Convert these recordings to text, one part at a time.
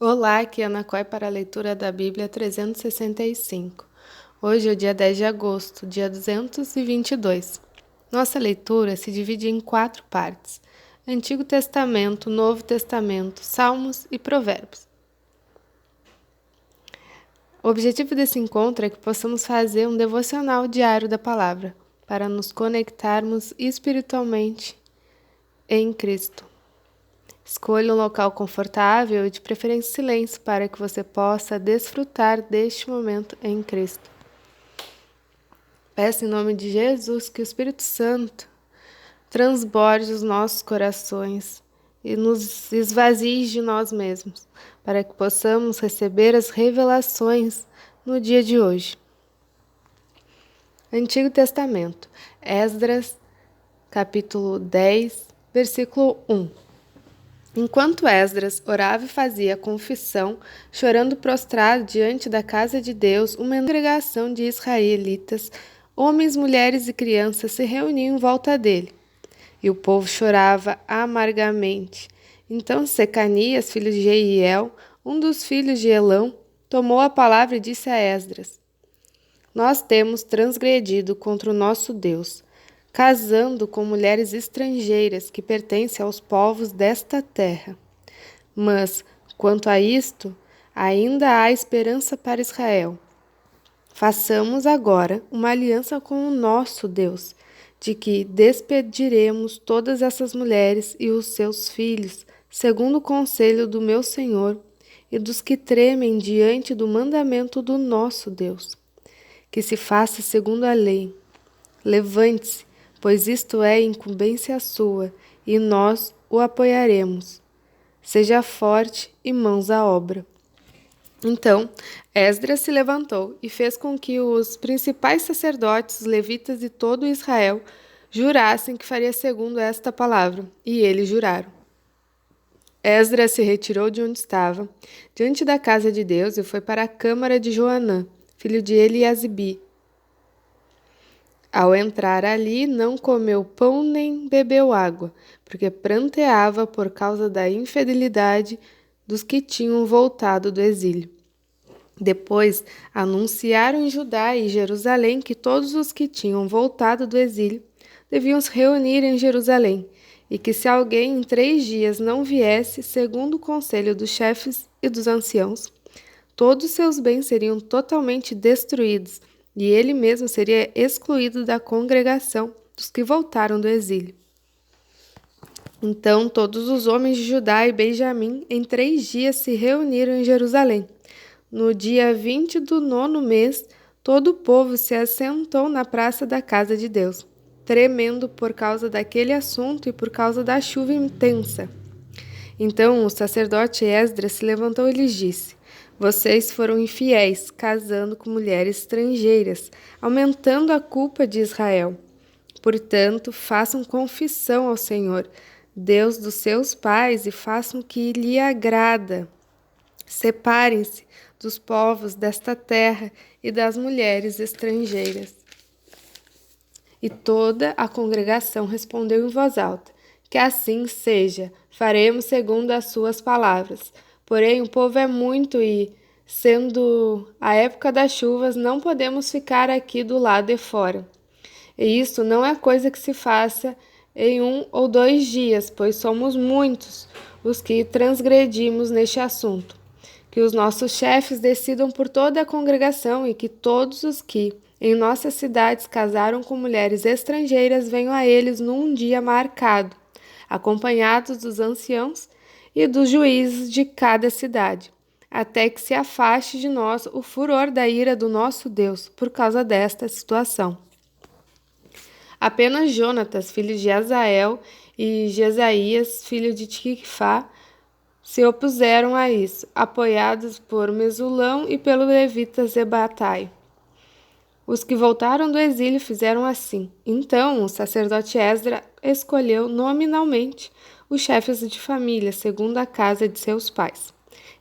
Olá, aqui é Ana Coy para a leitura da Bíblia 365. Hoje é o dia 10 de agosto, dia 222. Nossa leitura se divide em 4 partes: Antigo Testamento, Novo Testamento, Salmos e Provérbios. O objetivo desse encontro é que possamos fazer um devocional diário da palavra, para nos conectarmos espiritualmente em Cristo. Escolha um local confortável e de preferência silêncio para que você possa desfrutar deste momento em Cristo. Peço em nome de Jesus que o Espírito Santo transborde os nossos corações e nos esvazie de nós mesmos, para que possamos receber as revelações no dia de hoje. Antigo Testamento, Esdras, capítulo 10, versículo 1. Enquanto Esdras orava e fazia confissão, chorando prostrado diante da casa de Deus, uma congregação de israelitas, homens, mulheres e crianças, se reuniam em volta dele. E o povo chorava amargamente. Então Secanias, filho de Jeiel, um dos filhos de Elão, tomou a palavra e disse a Esdras: Nós temos transgredido contra o nosso Deus, casando com mulheres estrangeiras que pertencem aos povos desta terra. Mas, quanto a isto, ainda há esperança para Israel. Façamos agora uma aliança com o nosso Deus, de que despediremos todas essas mulheres e os seus filhos, segundo o conselho do meu Senhor e dos que tremem diante do mandamento do nosso Deus. Que se faça segundo a lei. Levante-se, pois isto é incumbência sua, e nós o apoiaremos. Seja forte e mãos à obra. Então, Esdras se levantou e fez com que os principais sacerdotes, levitas e todo Israel jurassem que faria segundo esta palavra, e eles juraram. Esdras se retirou de onde estava, diante da casa de Deus, e foi para a câmara de Joanã, filho de Eliasibe. Ao entrar ali, não comeu pão nem bebeu água, porque pranteava por causa da infidelidade dos que tinham voltado do exílio. Depois anunciaram em Judá e Jerusalém que todos os que tinham voltado do exílio deviam se reunir em Jerusalém, e que se alguém em 3 dias não viesse, segundo o conselho dos chefes e dos anciãos, todos seus bens seriam totalmente destruídos, e ele mesmo seria excluído da congregação dos que voltaram do exílio. Então todos os homens de Judá e Benjamim em 3 dias se reuniram em Jerusalém. No dia 20 do 9º mês, todo o povo se assentou na praça da casa de Deus, tremendo por causa daquele assunto e por causa da chuva intensa. Então o sacerdote Esdras se levantou e lhes disse: Vocês foram infiéis, casando com mulheres estrangeiras, aumentando a culpa de Israel. Portanto, façam confissão ao Senhor, Deus dos seus pais, e façam o que lhe agrada. Separem-se dos povos desta terra e das mulheres estrangeiras. E toda a congregação respondeu em voz alta: Que assim seja, faremos segundo as suas palavras. Porém, o povo é muito e, sendo a época das chuvas, não podemos ficar aqui do lado de fora. E isso não é coisa que se faça em 1 ou 2 dias, pois somos muitos os que transgredimos neste assunto. Que os nossos chefes decidam por toda a congregação e que todos os que em nossas cidades casaram com mulheres estrangeiras venham a eles num dia marcado, acompanhados dos anciãos e dos juízes de cada cidade, até que se afaste de nós o furor da ira do nosso Deus por causa desta situação. Apenas Jonatas, filho de Azael, e Jesaías, filho de Tiquifá, se opuseram a isso, apoiados por Mesulão e pelo levita Zebatai. Os que voltaram do exílio fizeram assim. Então o sacerdote Esdras escolheu nominalmente os chefes de família, segundo a casa de seus pais,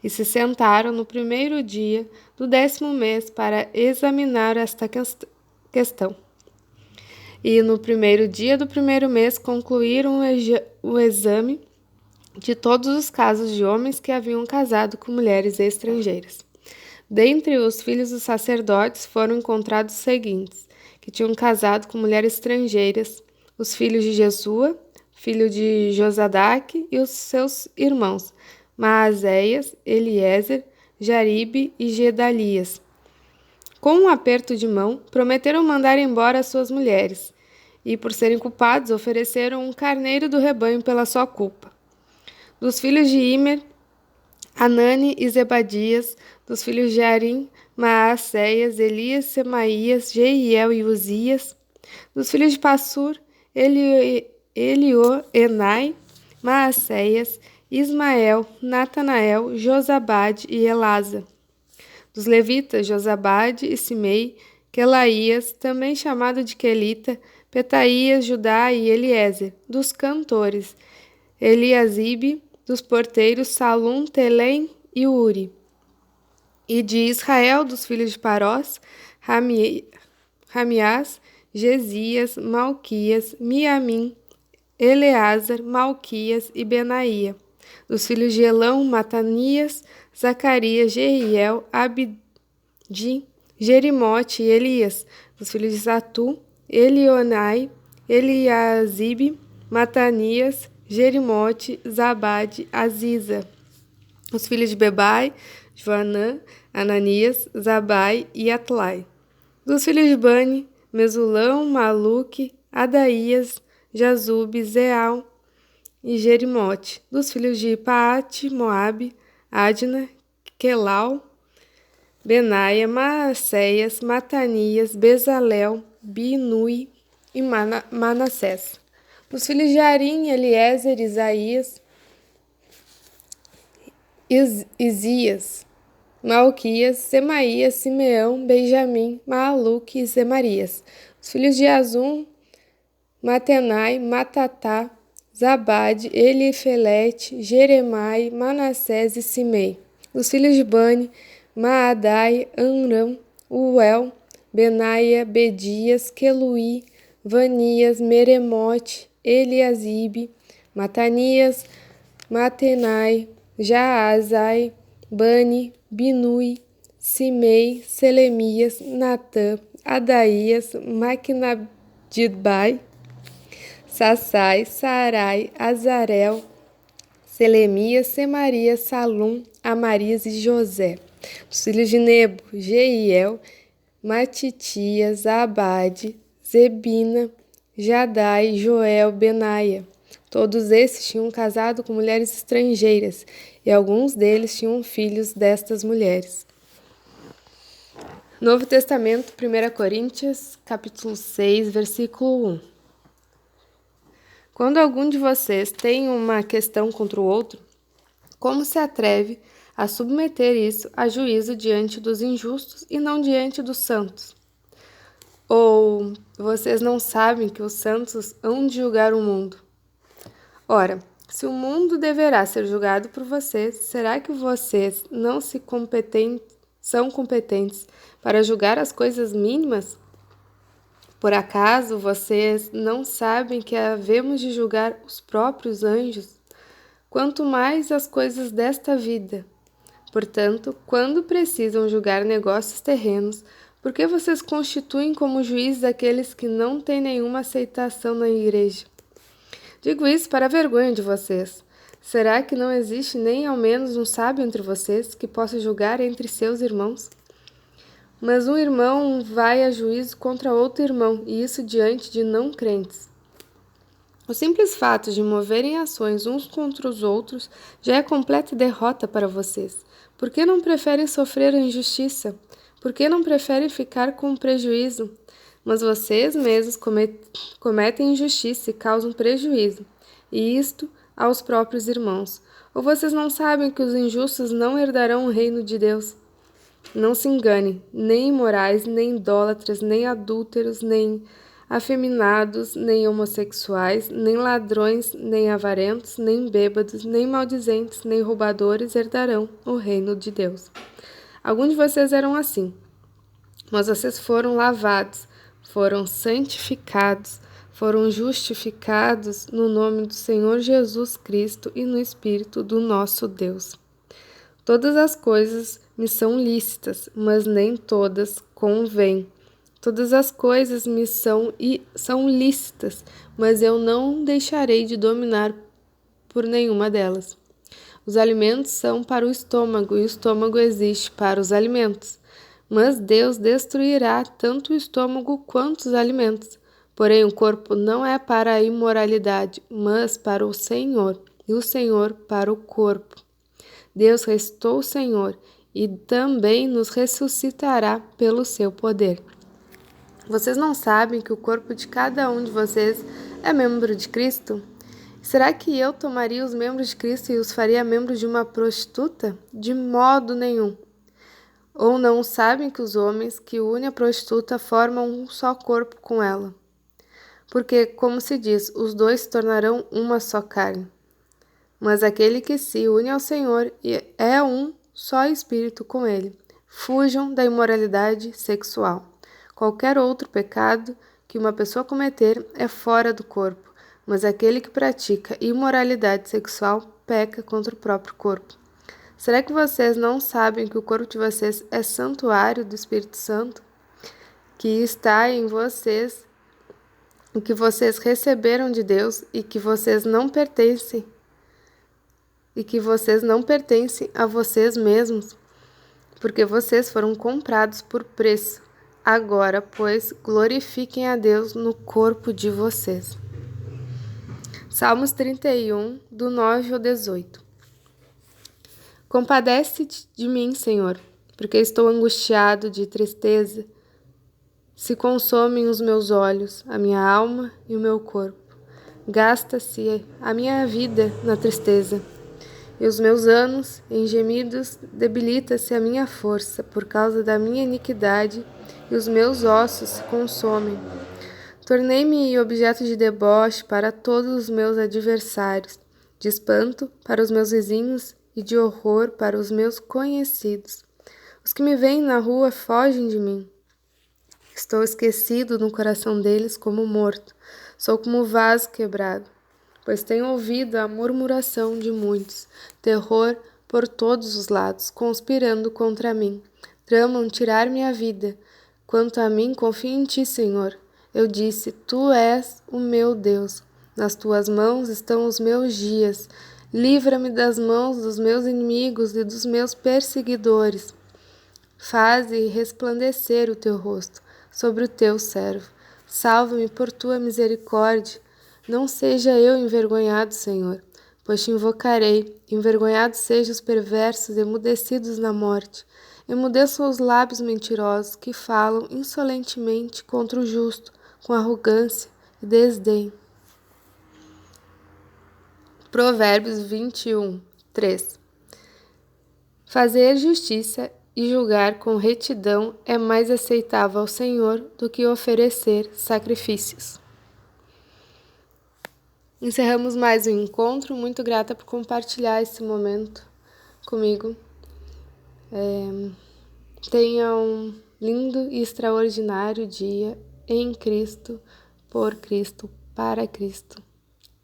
e se sentaram no primeiro dia do 10º mês para examinar esta questão. E no primeiro dia do primeiro mês concluíram o exame de todos os casos de homens que haviam casado com mulheres estrangeiras. Dentre os filhos dos sacerdotes foram encontrados os seguintes, que tinham casado com mulheres estrangeiras: os filhos de Jesua, filho de Josadaque, e os seus irmãos, Maazéias, Eliezer, Jaribe e Gedalias. Com um aperto de mão, prometeram mandar embora as suas mulheres, e, por serem culpados, ofereceram um carneiro do rebanho pela sua culpa. Dos filhos de Imer, Anani e Zebadias; dos filhos de Arim, Maacéias, Elias, Semaías, Jeiel e Uzias; dos filhos de Passur, Elioenai, Maacéias, Ismael, Natanael, Josabade e Elasa; dos levitas, Josabade e Simei; Quelaías, também chamado de Quelita, Petaías, Judá e Eliezer; dos cantores, Eliasibe; dos porteiros, Salum, Telém e Uri; e de Israel, dos filhos de Parós, Ramiás, Gesias, Malquias, Miamim, Eleazar, Malquias e Benaía; dos filhos de Elão, Matanias, Zacarias, Jeiel, Abdi, Jerimote e Elias; dos filhos de Zatu, Elionai, Eliasibe, Matanias, Jerimote, Zabade, Aziza; os filhos de Bebai, Joanã, Ananias, Zabai e Atlai; dos filhos de Bani, Mesulão, Maluque, Adaías, Jazube, Zeal e Jerimote; dos filhos de Paate, Moabe, Adna, Quelau, Benaia, Maacéias, Matanias, Bezalel, Binui e Manassés; dos filhos de Arim, Eliezer, Isaías, Isias, Malquias, Semaías, Simeão, Benjamim, Maluque e Zemarias; os filhos de Azum, Matenai, Matatá, Zabade, Elifelete, Jeremai, Manassés e Simei; os filhos de Bani, Maadai, Amram, Uel, Benaia, Bedias, Queluí, Vanias, Meremote, Eliasibe, Matanias, Matenai, Jaazai, Bani, Binui, Simei, Selemias, Natã, Adaías, Maquinabidbai, Sassai, Sarai, Azarel, Selemias, Semarias, Salum, Amarias e José; dos filhos de Nebo, Jeiel, Matitias, Abade, Zebina, Jadai, Joel, Benaia. Todos esses tinham casado com mulheres estrangeiras, e alguns deles tinham filhos destas mulheres. Novo Testamento, 1 Coríntios, capítulo 6, versículo 1. Quando algum de vocês tem uma questão contra o outro, como se atreve a submeter isso a juízo diante dos injustos e não diante dos santos? Ou vocês não sabem que os santos hão de julgar o mundo? Ora, se o mundo deverá ser julgado por vocês, será que vocês não são competentes para julgar as coisas mínimas? Por acaso vocês não sabem que havemos de julgar os próprios anjos? Quanto mais as coisas desta vida. Portanto, quando precisam julgar negócios terrenos, por que vocês constituem como juízes aqueles que não têm nenhuma aceitação na igreja? Digo isso para a vergonha de vocês. Será que não existe nem ao menos um sábio entre vocês que possa julgar entre seus irmãos? Mas um irmão vai a juízo contra outro irmão, e isso diante de não crentes. O simples fato de moverem ações uns contra os outros já é completa derrota para vocês. Por que não preferem sofrer a injustiça? Por que não preferem ficar com prejuízo? Mas vocês mesmos cometem injustiça e causam prejuízo, e isto aos próprios irmãos. Ou vocês não sabem que os injustos não herdarão o reino de Deus? Não se enganem, nem imorais, nem idólatras, nem adúlteros, nem afeminados, nem homossexuais, nem ladrões, nem avarentos, nem bêbados, nem maldizentes, nem roubadores herdarão o reino de Deus. Alguns de vocês eram assim, mas vocês foram lavados, foram santificados, foram justificados no nome do Senhor Jesus Cristo e no Espírito do nosso Deus. Todas as coisas me são lícitas, mas nem todas convêm. Todas as coisas me são lícitas, mas eu não deixarei de dominar por nenhuma delas. Os alimentos são para o estômago e o estômago existe para os alimentos. Mas Deus destruirá tanto o estômago quanto os alimentos. Porém, o corpo não é para a imoralidade, mas para o Senhor, e o Senhor para o corpo. Deus restou o Senhor e também nos ressuscitará pelo seu poder. Vocês não sabem que o corpo de cada um de vocês é membro de Cristo? Será que eu tomaria os membros de Cristo e os faria membros de uma prostituta? De modo nenhum. Ou não sabem que os homens que unem a prostituta formam um só corpo com ela? Porque, como se diz, os dois se tornarão uma só carne. Mas aquele que se une ao Senhor é um só espírito com ele. Fujam da imoralidade sexual. Qualquer outro pecado que uma pessoa cometer é fora do corpo, mas aquele que pratica imoralidade sexual peca contra o próprio corpo. Será que vocês não sabem que o corpo de vocês é santuário do Espírito Santo, que está em vocês, o que vocês receberam de Deus e que vocês não pertencem a vocês mesmos, porque vocês foram comprados por preço. Agora, pois, glorifiquem a Deus no corpo de vocês. Salmos 31, do 9 ao 18. Compadece-te de mim, Senhor, porque estou angustiado de tristeza. Se consomem os meus olhos, a minha alma e o meu corpo. Gasta-se a minha vida na tristeza. E os meus anos em gemidos, debilita-se a minha força por causa da minha iniquidade, e os meus ossos se consomem. Tornei-me objeto de deboche para todos os meus adversários, de espanto para os meus vizinhos e de horror para os meus conhecidos. Os que me veem na rua fogem de mim. Estou esquecido no coração deles como morto. Sou como vaso quebrado, pois tenho ouvido a murmuração de muitos, terror por todos os lados, conspirando contra mim. Tramam tirar minha vida. Quanto a mim, confio em ti, Senhor. Eu disse, tu és o meu Deus. Nas tuas mãos estão os meus dias. Livra-me das mãos dos meus inimigos e dos meus perseguidores. Faze resplandecer o teu rosto sobre o teu servo. Salva-me por tua misericórdia. Não seja eu envergonhado, Senhor, pois te invocarei. Envergonhados sejam os perversos, emudecidos na morte. Emudeçam os lábios mentirosos que falam insolentemente contra o justo, com arrogância e desdém. Provérbios 21, 3. Fazer justiça e julgar com retidão é mais aceitável ao Senhor do que oferecer sacrifícios. Encerramos mais um encontro. Muito grata por compartilhar esse momento comigo. Tenha um lindo e extraordinário dia em Cristo, por Cristo, para Cristo,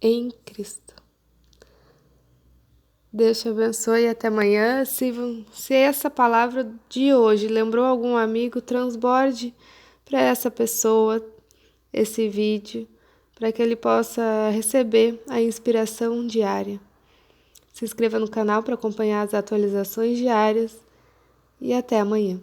em Cristo. Deus te abençoe e até amanhã. Se essa palavra de hoje lembrou algum amigo, transborde para essa pessoa esse vídeo, para que ele possa receber a inspiração diária. Se inscreva no canal para acompanhar as atualizações diárias e até amanhã.